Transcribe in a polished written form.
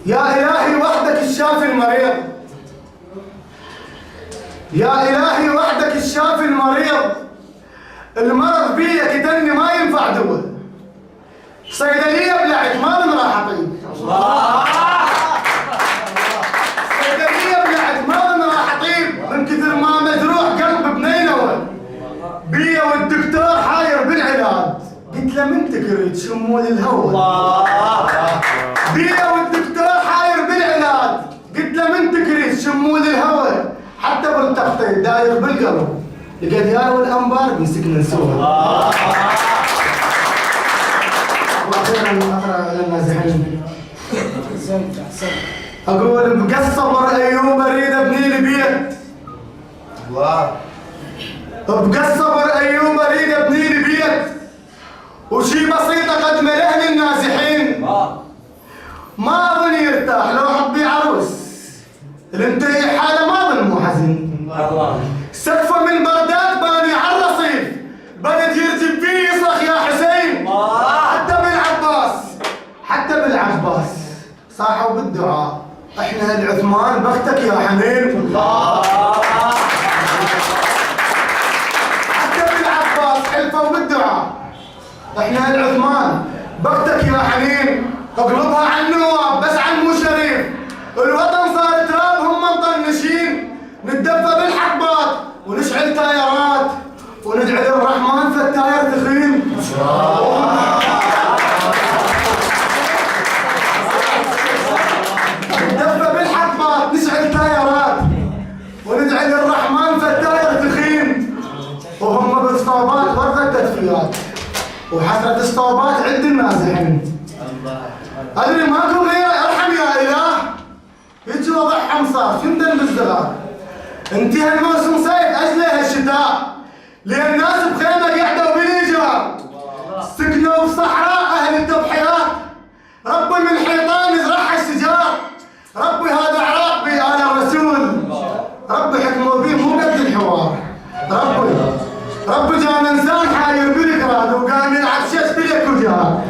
يا إلهي وحدك الشافي المريض، يا إلهي وحدك الشافي المريض، المرض بيا كتني ما ينفع دواء، صيدلية بلعت ما من راح أطيب، صيدلية بلعت ما من راح أطيب، من كثر ما مجروح قلب بنينوى بيا والدكتور حاير بالعلاج، قلت له من تكري تشمون الهوى بيا والدكتور حاير بالعلاج، قلت له من تكري تشمون الهوى، حتى بالتخطيط داير بالقلب القديار والانبار بيسكن سوا. واخيرا اقرا للنازحين. اقول بقى الصبر ايوب اريد ابني لي بيت. الله. بقى الصبر ايوب اريد ابني لي بيت وشي بسيطه قد ملأني النازحين. ما اظن يرتاح لو حبي عروس الانتهي حاله ما اظن مو حزين. سقفه من بغداد باني على الرصيف بدت يرجب فيه يصرخ يا حسين. حتى بالعباس حتى بالعباس صاحوا بالدعاء احنا العثمان بختك يا حنين. حتى بالعباس حلفوا بالدعاء احنا العثمان بختك يا حنين. اقلبها عن النواب بس عن مو شريف الوطن صار تراب هم مطنشين. نتدفى بالحقبات ونشعل تايرات وندعي للرحمن فالتاير تخين. نتدفى بالحقبات نشعل تايرات وندعي للرحمن فالتاير تخين. وهم بالاسطوبات ورثة تدفيات وحسرة اسطوبات عند النازحين. ادري ماكو غيره ارحم يا اله. يجي وضعهم صار شندن بالزغار. انتهى الموسم صيف اجله الشتاء لان الناس بخيمه قعدوا بالايجار سكنوا بصحراء اهل التضحيات. ربي من حيطان يزرعها الشجار. ربي هذا عراق بآل الرسول. ربي حكموا بيه مو قد الحوار. ربي جان انسان حاير بالكراد وقام يلعب شش بلك وجار.